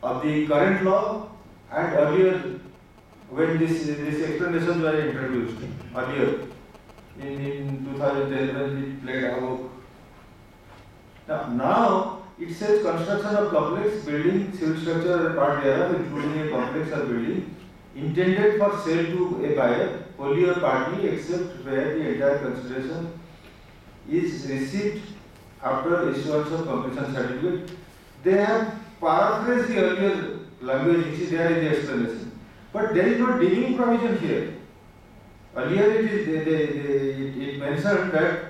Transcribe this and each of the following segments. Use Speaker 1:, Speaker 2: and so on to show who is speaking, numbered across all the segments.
Speaker 1: of the current law and earlier when this explanations were introduced earlier in 2010 when we played Sahu. Now it says construction of complex building, civil structure or part thereof, including a complex or building intended for sale to a buyer, wholly or partly, except where the entire consideration is received after issuance of completion certificate. They have paraphrased the earlier language which is there in the explanation, but there is no deeming provision here. Earlier it mentioned that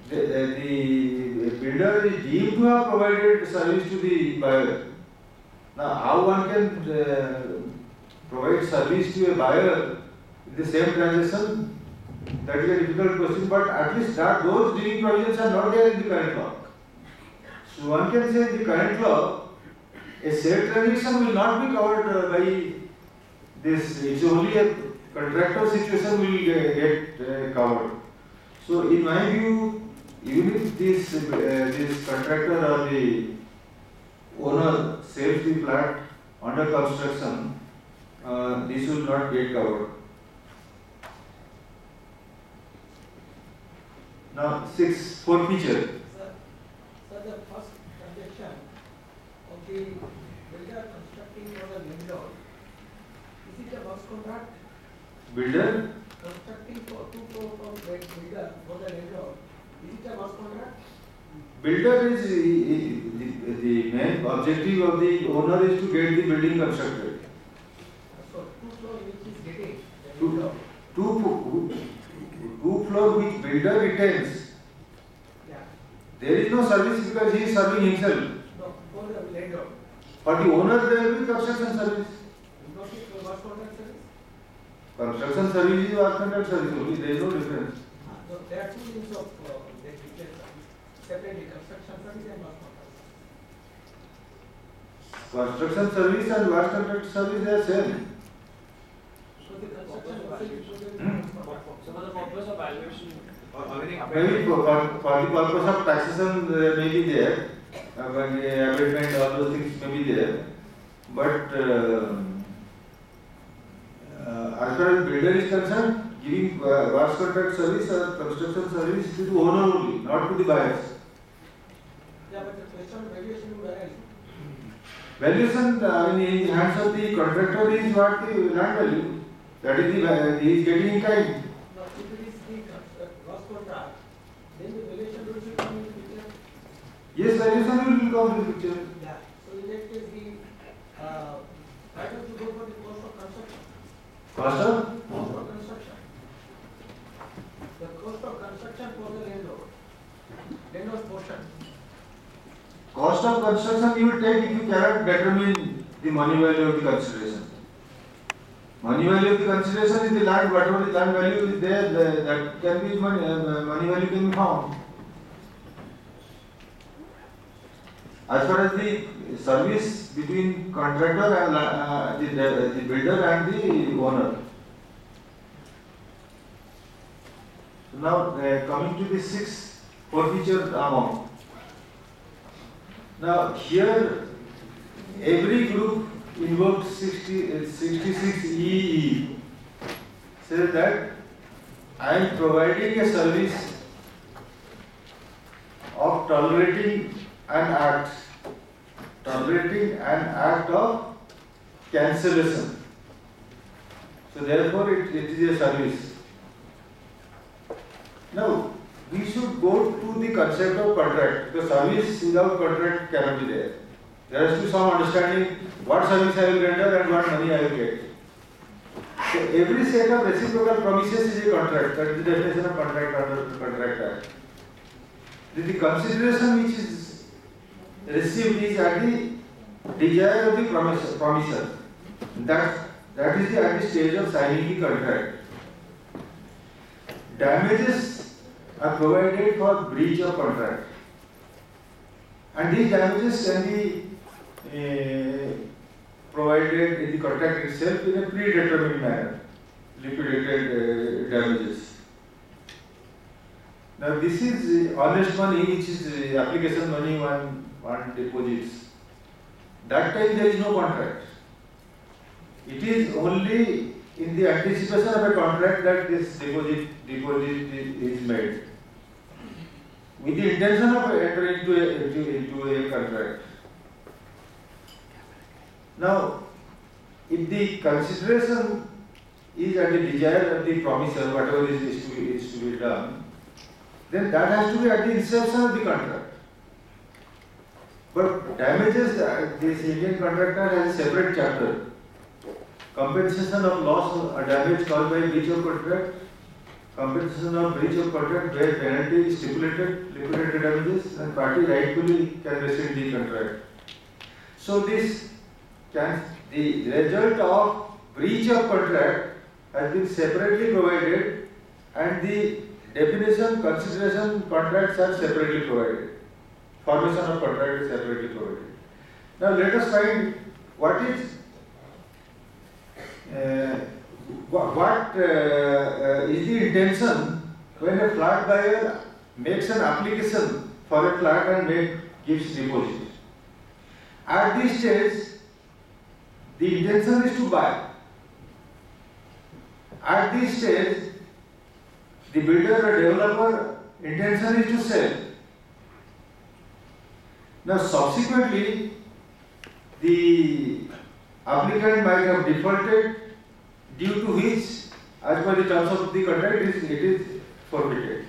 Speaker 1: the builder is deemed to have provided service to the buyer. Now, how one can provide service to a buyer in the same transaction? That is a difficult question, but at least those deeming provisions are not there in the current law. So one can say in the current law, a sale transaction will not be covered by this. It's only a contractor situation will get covered. So in my view, even if this contractor or the owner sells the flat under construction, this will not get covered. Now, forfeiture.
Speaker 2: Sir, the first transaction of the builder constructing for the landlord, is it a works contract?
Speaker 1: Builder?
Speaker 2: Constructing for builder for the landlord, is it a works contract?
Speaker 1: Builder is the main objective of the owner is to get the building constructed.
Speaker 2: So, two floor which is getting
Speaker 1: two floor which builder retains.
Speaker 2: Yeah.
Speaker 1: There is no service because he is serving himself.
Speaker 2: No, for the landlord.
Speaker 1: For the owner there will be construction service.
Speaker 2: Not it works contract service?
Speaker 1: Construction service is work contract service only, there is no difference.
Speaker 2: So there are two means of that difference. Separately construction service and works contract.
Speaker 1: Construction service and work contract service they are same.
Speaker 2: So the construction service
Speaker 3: So for the purpose of valuation
Speaker 1: Maybe for the purpose of taxation may be there, abatement, all those things may be there, but as far as builder is concerned, giving works contract service or construction service to the owner only, not to the buyers.
Speaker 2: Yeah, but the question of valuation would arise.
Speaker 1: Valuation in the hands of the contractor is what the land value, that is he is getting in kind.
Speaker 2: Now, if it is the works contract, then the valuation will be coming into picture.
Speaker 1: Yes, valuation will come in the picture.
Speaker 2: Yeah. So in that case, why don't you go for the cost of construction?
Speaker 1: Cost of?
Speaker 2: Cost of construction. The cost of construction for the landlord portion.
Speaker 1: Cost of construction you will take if you cannot determine the money value of the consideration. Money value of the consideration is the land, whatever the land value is there, that can be money value can be found. As far as the service between contractor and the builder and the owner. So now coming to the sixth forfeiture amount. Now here every group invoked 66 EE says that I am providing a service of tolerating an act of cancellation. So therefore it is a service. Now we should go to the concept of contract, because service without contract cannot be there. There has to be some understanding what service I will render and what money I will get. So every set of reciprocal promises is a contract. That is the definition of contract under the Contract Act. The consideration which is received is at the desire of the promisor. That is at the stage of signing the contract. Damages are provided for breach of contract, and these damages can be provided in the contract itself in a predetermined manner, liquidated damages. Now this is honest money, which is application money one deposits. that time there is no contract. It is only in the anticipation of a contract that this deposit is made, with the intention of entering into a contract. Now, if the consideration is at the desire of the promisor, whatever is to be done, then that has to be at the inception of the contract. But damages, this Indian contractor has a separate chapter. Compensation of loss or damage caused by breach of contract, compensation of breach of contract where penalty is stipulated, liquidated damages, and party rightfully can rescind the contract. So the result of breach of contract has been separately provided, and the definition, consideration, contracts are separately provided. Formation of contract is separately provided. Now let us find what is the intention when a flat buyer makes an application for a flat and gives deposit. At this stage, the intention is to buy. At this stage, the builder or developer intention is to sell. Now subsequently, the applicant might have defaulted, due to which, as per the terms of the contract, it is forfeited.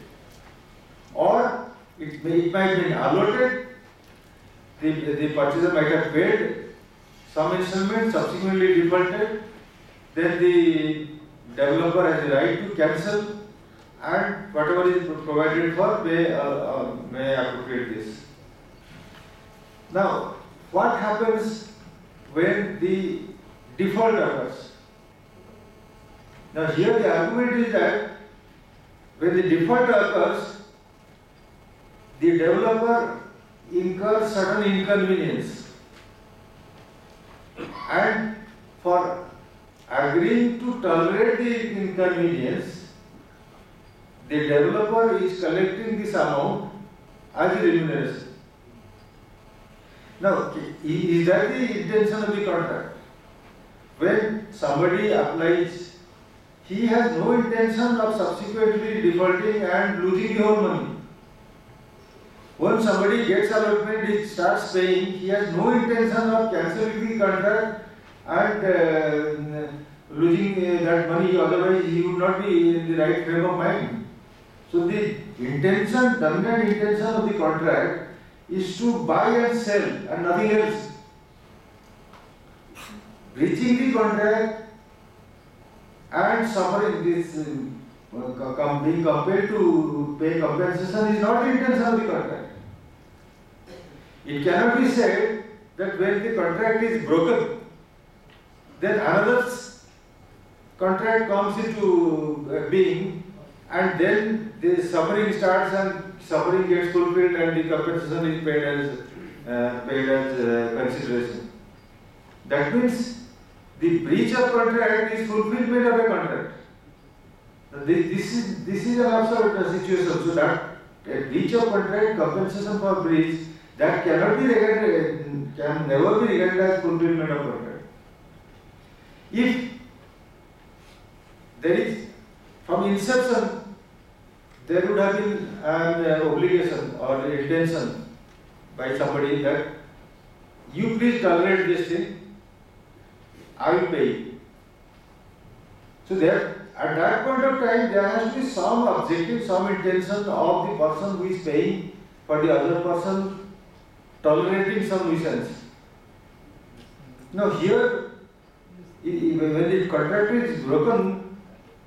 Speaker 1: Or it might be allotted, the purchaser might have paid some installment, subsequently defaulted, then the developer has the right to cancel, and whatever is provided for may appropriate this. Now, what happens when the default occurs? Now, here the argument is that when the default occurs, the developer incurs certain inconvenience, and for agreeing to tolerate the inconvenience, the developer is collecting this amount as a remuneration. Now, is that the intention of the contract? When somebody applies, he has no intention of subsequently defaulting and losing the whole money. When somebody gets allotment, he starts paying, he has no intention of cancelling the contract and losing that money, otherwise he would not be in the right frame of mind. So the intention, dominant intention of the contract is to buy and sell and nothing else. Breaching the contract and suffering this, being compelled to pay compensation is not the intention of the contract. It cannot be said that when the contract is broken, then another contract comes into being, and then the suffering starts and suffering gets fulfilled and the compensation is paid as consideration. That means the breach of contract is fulfillment of a contract. This is an absurd situation. So that a breach of contract, compensation for breach, that cannot be regarded, can never be regarded as fulfillment of contract. If there is, from inception, there would have been an obligation or intention by somebody that you please tolerate this thing, I will pay you. So there, at that point of time, there has to be some objective, some intention of the person who is paying for the other person tolerating some nuisance. Now here, when the contract is broken,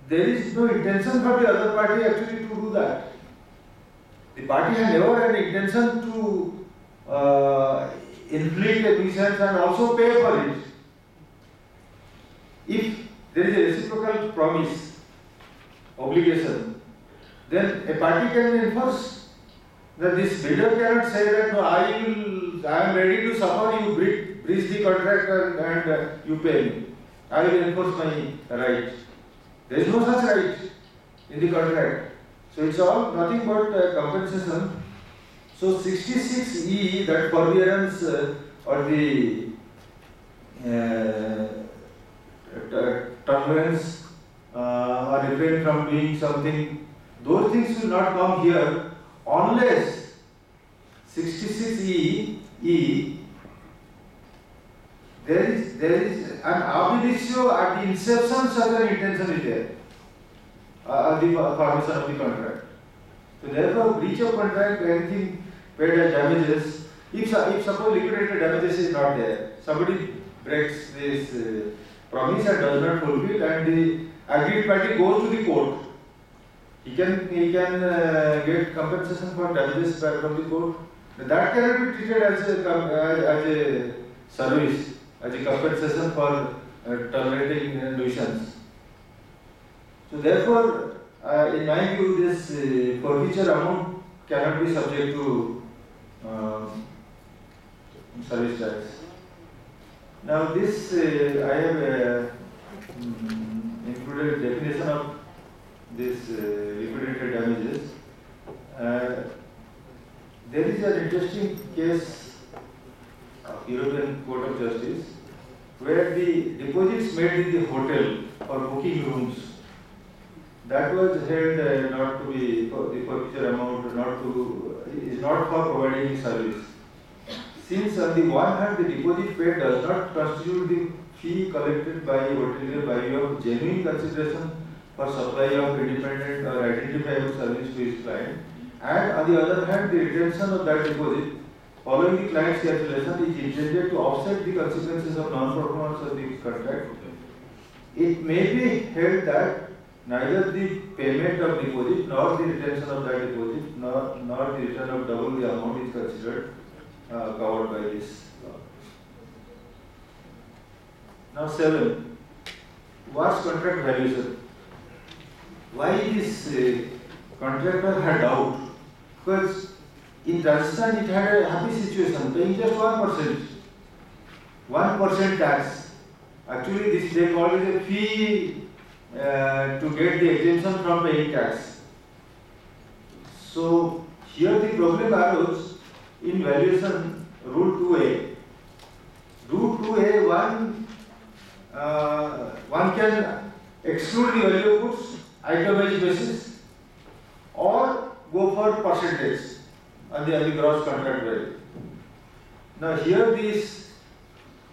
Speaker 1: there is no intention for the other party actually to do that. The party has never had intention to inflict a nuisance and also pay for it. If there is a reciprocal promise, obligation, then a party can enforce that this builder cannot say that no, I am ready to suffer, you breach the contract and you pay me. I will enforce my right. There is no such right in the contract. So it's all nothing but compensation. So 66E, that forbearance or the conveyance or refrain from doing something, those things will not come here unless 66E, there is an ab initio at the inception such an intention is there, the formation of the contract. So therefore, breach of contract, anything paid as damages, if suppose liquidated damages is not there, somebody breaks this promise and does not fulfill, and the aggrieved party goes to the court, he can get compensation for damages back from the court. That cannot be treated as a service, as a compensation for tolerating nuisance. So therefore, in my view, this forfeiture amount cannot be subject to service tax. Now this, I have included definition of this liquidated damages. There is an interesting case of European Court of Justice where the deposits made in the hotel for booking rooms, that was held not to be for the forfeiture amount, is not for providing service. Since on the one hand the deposit paid does not constitute the fee collected by a hotelier by way of genuine consideration for supply of independent or identifiable service to his client, and on the other hand the retention of that deposit following the client's cancellation is intended to offset the consequences of non-performance of the contract, it may be held that neither the payment of deposit nor the retention of that deposit nor the return of double the amount is considered covered by this law. Now 7. What's contract valuation? Why this contractor had doubt? Because in Rajasthan it had a happy situation, paying just 1%. 1% tax. Actually this they call it a fee to get the exemption from paying tax. So here the problem arose in valuation rule 2A. Rule 2A, one can exclude the value of goods itemized basis or go for percentage on the gross contract value. Now here this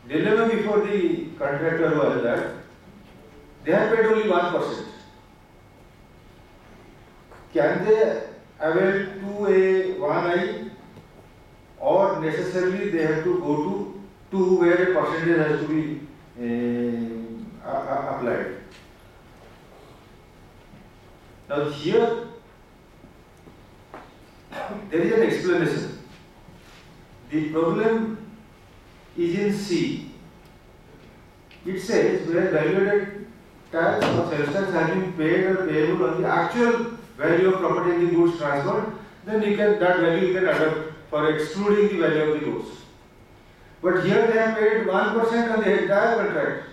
Speaker 1: dilemma before the contractor was that they have paid only 1%. Can they avail 2A1I, or necessarily they have to go to 2 where a percentage has to be applied? Now here there is an explanation. The problem is in C. It says where value-added tax or sales tax has been paid or payable on the actual value of property and the goods transferred, then that value you can adopt for excluding the value of the goods. But here they have paid 1% on the entire contract.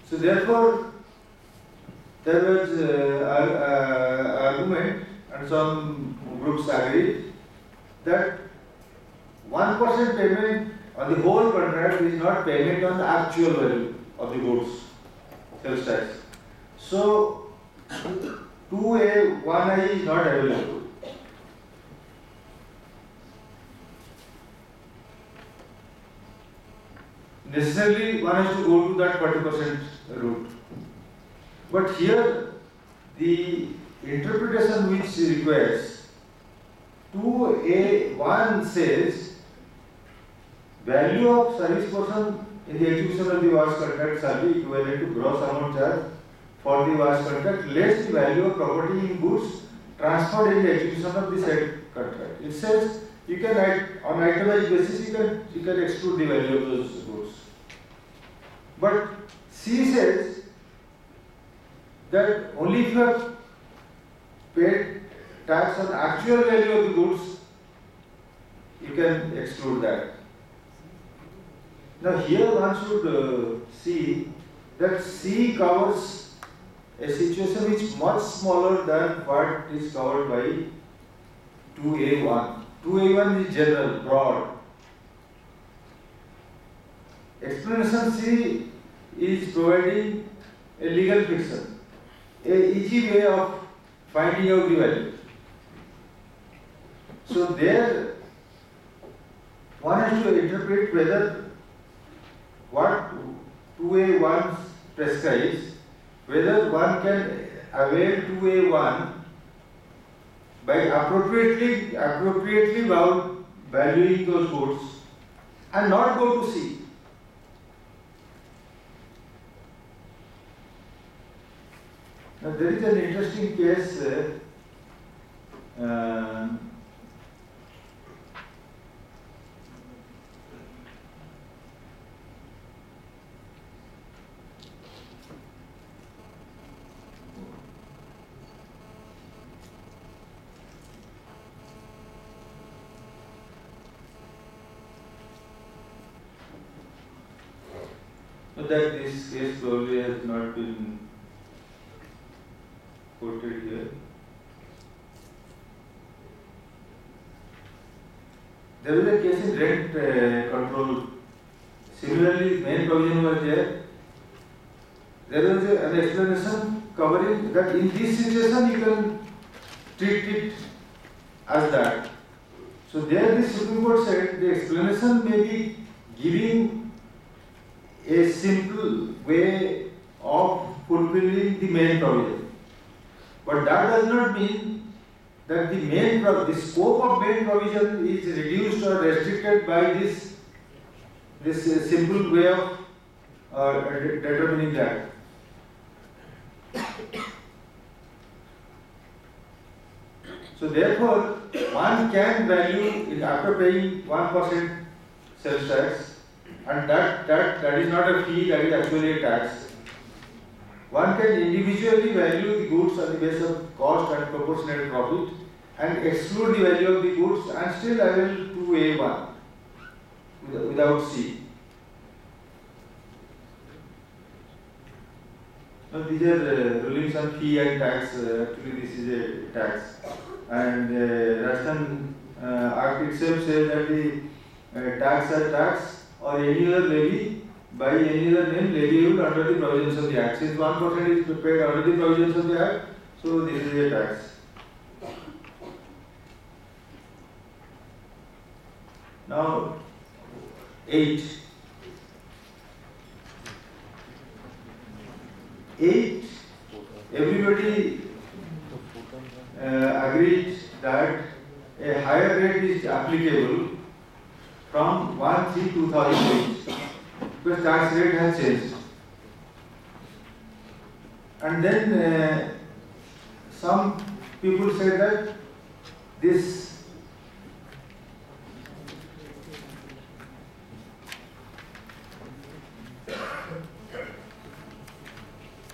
Speaker 1: So therefore, there was argument, and some groups agreed that 1% payment on the whole contract is not payment on the actual value of the goods, sales tax. So 2A1I is not available. Necessarily one has to go to that 40% route. But here the interpretation which requires 2A1 says value of service person in the execution of the wash contract shall be equivalent to gross amount charged for the wash contract less the value of property in goods transferred in the execution of the said contract. It says you can on itemized basis you can exclude the value of those goods. But C says that only if you have paid tax on actual value of the goods, you can exclude that. Now here one should see that C covers a situation which is much smaller than what is covered by 2A1. 2A1 is general, broad. Explanation C is providing a legal fiction, a easy way of finding out the value. So there, one has to interpret whether what 2A1 prescribes, whether one can avail 2A1 by appropriately valuing those goods and not go to C. Now there is an interesting case. That this case probably has not been quoted here. There was a case in rent control. Similarly, main provision was there. There was an explanation covering that in this situation you can treat it as that. So there the Supreme Court said the explanation may be giving a simple way of fulfilling the main provision. But that does not mean that the scope of main provision is reduced or restricted by this simple way of determining that. So therefore, one can value after paying 1% sales tax, and that is not a fee, that is actually a tax. One can individually value the goods on the basis of cost and proportionate profit and exclude the value of the goods and still avail 2A1 without C. Now these are rulings on fee and tax. Actually this is a tax, and Rajasthan Act itself says that the tax or tax or any other levy by any other name leviable under the provisions of the Act. Since 1% is paid under the provisions of the Act, so this is a tax. Now, 8. 8. Everybody agreed that a higher rate is applicable from 1/3/2008 because tax rate has changed. And then some people say that this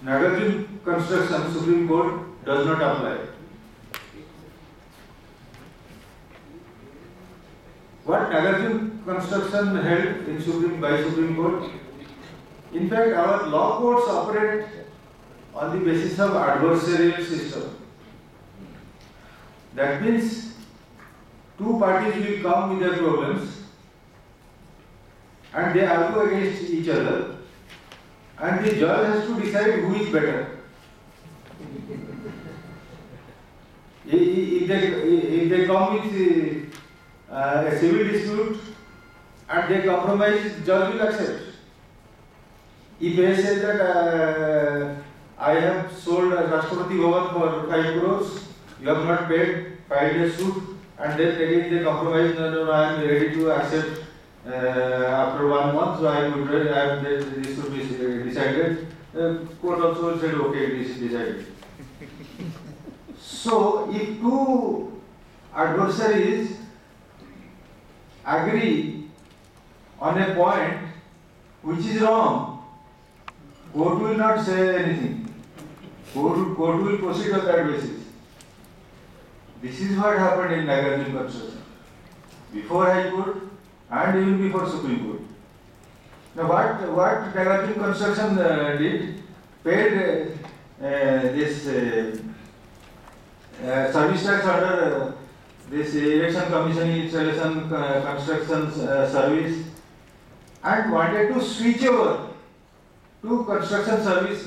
Speaker 1: Nagarjun construction Supreme Court does not apply. What Nagarjun construction held in Supreme Court? In fact, our law courts operate on the basis of adversarial system. That means two parties will come with their problems and they argue against each other, and the judge has to decide who is better. If they come with a civil dispute and they compromise, judge will accept. If they say that I have sold Rashtrapati Bhavan for 5 crores, you have not paid, filed a suit, and then again they compromise, no, I am ready to accept after 1 month, so I would this should be decided. The court also said, okay, this is decided. So, if two adversaries agree on a point which is wrong, court will not say anything. Court will proceed on that basis. This is what happened in Nagarjun construction. Before High Court and even before Supreme Court. Now what Nagarjun construction did, paid this service tax under this Election Commission Installation Construction Service, and wanted to switch over to construction service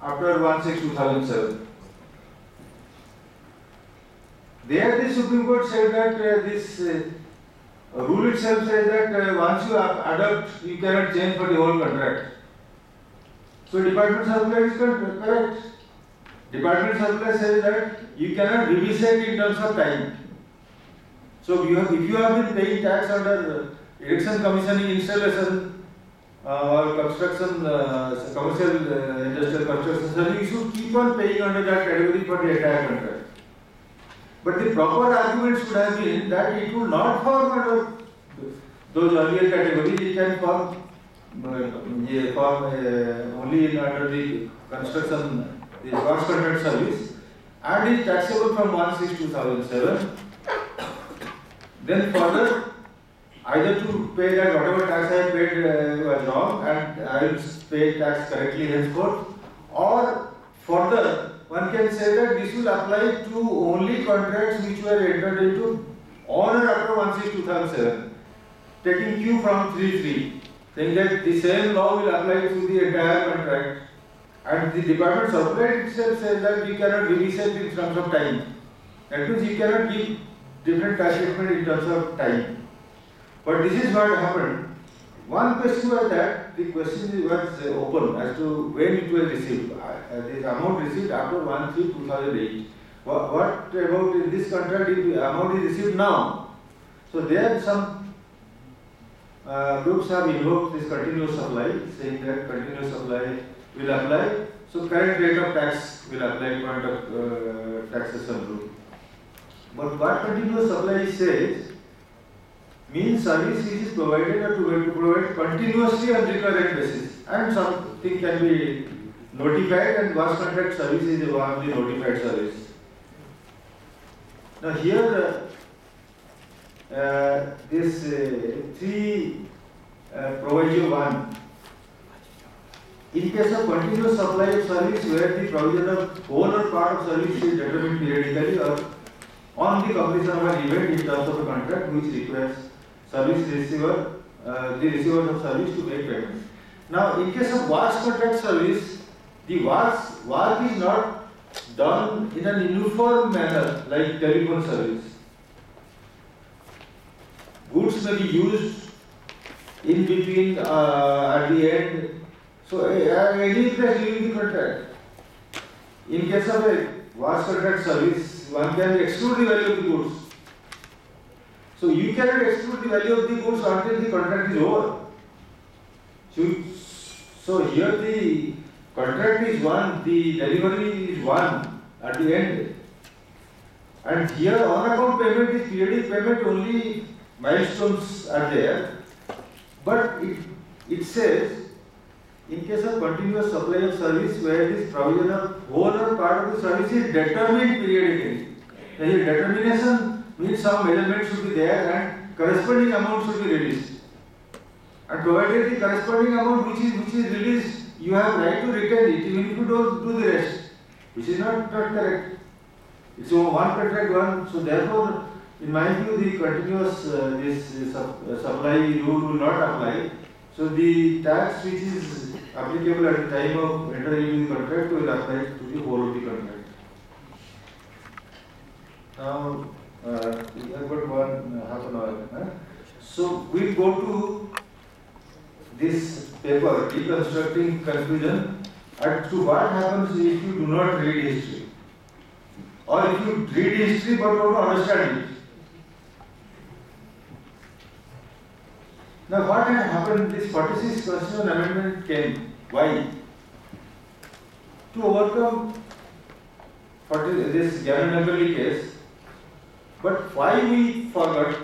Speaker 1: after 1/6/2007. There the Supreme Court said that this rule itself says that once you adopt, you cannot change for the whole contract. So Department Circular is correct. Department Circular says that you cannot revisit in terms of time. So if you have been paying tax under erection, commissioning, installation or construction, commercial, industrial construction service, you should keep on paying under that category for the entire contract. But the proper argument should have been that it would not form under those earlier categories. It can form only under the construction, the cross contract service, and is taxable from 1/6/2007. Then further, either to pay that whatever tax I have paid was wrong and I will pay tax correctly henceforth, or further, one can say that this will apply to only contracts which were entered into on or after 1/6/2007, taking cue from 3(3), saying that the same law will apply to the entire contract, and the Department Circular itself says that you cannot revisit in terms of time. That means you cannot give different tax treatment in terms of time. But this is what happened. One question was that the question was open as to when it was received. This amount received after 1/3/2008. What about in this contract? If the amount is received now, so there some groups have invoked this continuous supply, saying that continuous supply will apply. So current rate of tax will apply point of taxation rule. But what continuous supply says means service which is provided or to provide continuously on recurrent basis, and something can be notified, and was contract service is one of the notified service. Now here this 3 proviso 1, in case of continuous supply of service where the provision of whole or part of service is determined periodically or on the completion of an event in terms of a contract which requires service receiver, the receiver of service to make payment. Now, in case of works contract service, the work is not done in an uniform manner like telephone service. Goods may be used in between, at the end. So, any place during the contract. In case of a works contract service, one can exclude the value of the goods. So you cannot exclude the value of the goods until the contract is over. So here the contract is one, the delivery is one at the end. And here on account payment is periodic payment, only milestones are there. But it says, in case of continuous supply of service where this provision of whole or part of the service is determined periodically. The determination means some element should be there and corresponding amount should be released. And provided the corresponding amount which is released, you have right to retain it even if you don't do the rest, which is not correct. It's one contract one, so therefore, in my view, the continuous supply rule will not apply. So the tax which is applicable at the time of entering the contract will apply to the whole of the contract. Now, we have got half an hour. So we'll go to this paper, Deconstructing Confusion, as to what happens if you do not read history. Or if you read history but don't understand it. Now what had happened, this 46th Constitutional Amendment came. Why? To overcome this Gavin case. But why we forgot,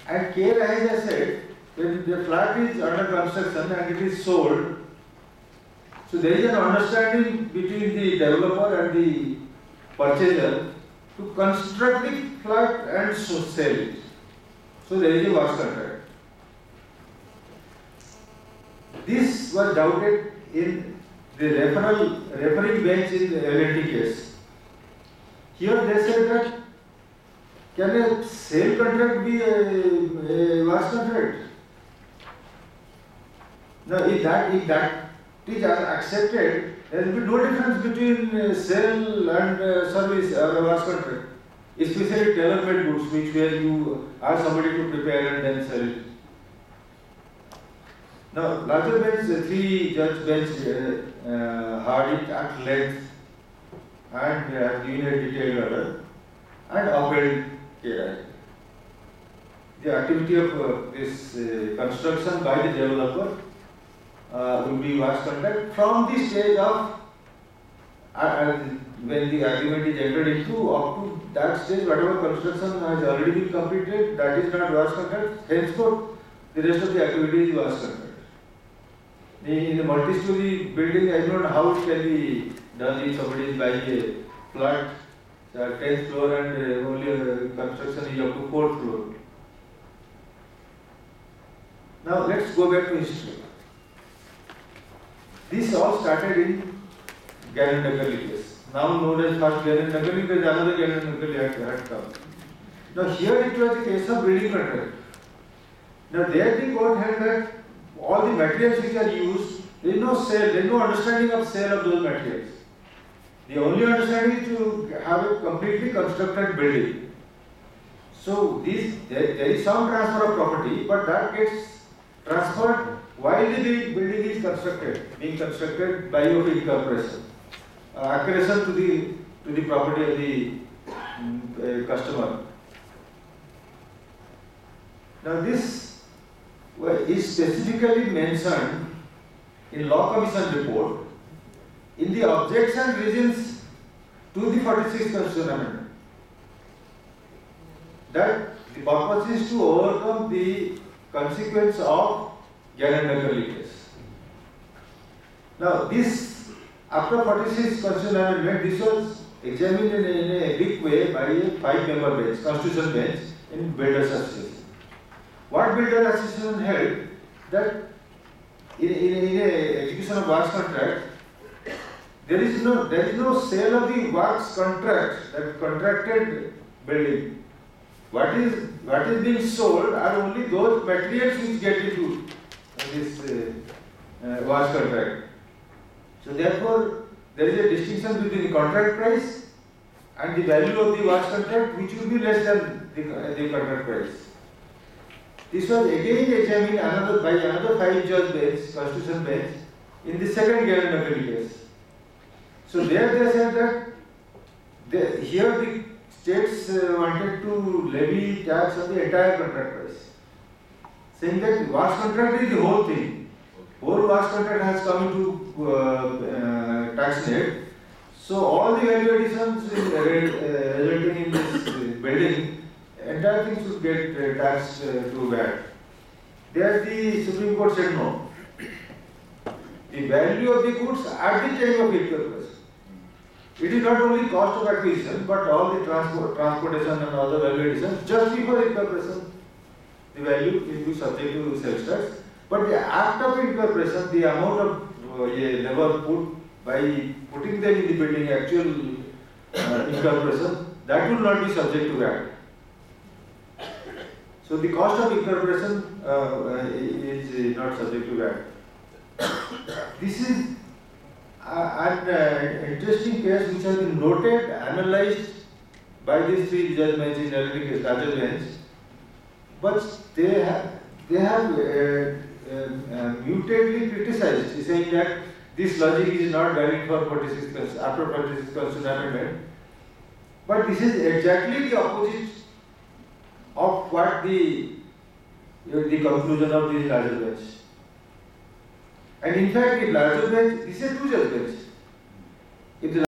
Speaker 1: and care as I said, when the flat is under construction and it is sold, so there is an understanding between the developer and the purchaser to construct the flat and sell it. So there is a works contract. This was doubted in the referring bench in the L&T case. Here they said that can a sale contract be a works contract? Now, if that is accepted, there will be no difference between sale and service or wash contract. Especially tailor-made goods, where you ask somebody to prepare and then sell it. Now, larger bench, 3-judge bench heard it at length and given a detailed order and upheld KI. The activity of this construction by the developer will be wash contract from the stage of when the agreement is entered into, up to that stage, whatever construction has already been completed, that is not wash contract. Henceforth, the rest of the activity is wash contract. In a multi-story building, I don't know how it can be done if somebody is buying a flat, 10th floor, and only construction is up to 4th floor. Now let's go back to history. This all started in Gannon-Nagali case, now known as first Gannon-Nagali, there is another Gannon-Nagali had come. Now here it was a case of building contract. Now there the court held that all the materials which are used, there is no sale, there is no understanding of sale of those materials. The only understanding is to have a completely constructed building. So there is some transfer of property, but that gets transferred while the building is being constructed by way of incorporation, accretion to the property of the customer. Now this is specifically mentioned in Law Commission report in the objection reasons to the 46th Constitutional Amendment, that the purpose is to overcome the consequence of Gannon-Nagali case. Now this, after 46th Constitutional Amendment, this was examined in a big way by a 5-member bench, Constitutional bench in Builders Association. What Builders Association held, that in a execution of works contract, there is no sale of the works contract, that contracted building. What is being sold are only those materials which get into this works contract. So therefore, there is a distinction between the contract price and the value of the works contract, which will be less than the contract price. This was again examined by another 5-judge bench, Constitutional bench, in the second Gannon-Nagali case. So there they said that here the states wanted to levy tax on the entire contract price, saying that works contract is the whole thing. Whole works contract has come into tax net. So all the value additions resulting in this building, entire thing should get taxed to VAT. There the Supreme Court said no. The value of the goods at the time of incorporation. It is not only cost of acquisition, but all the transportation and other value additions. Just before incorporation, the value will be subject to sales tax. But the act of incorporation, the amount of labor put by putting them in the building, actual incorporation, that will not be subject to VAT. So the cost of incorporation is not subject to VAT. This is an interesting case which has been noted, analyzed by these 3 judgments in electric larger bench, but they have mutedly criticized, saying that this logic is not valid for after 46th Constitutional Amendment. But this is exactly the opposite of what the conclusion of this larger bench. And in fact, in larger bench, this is a 2-judge bench. If the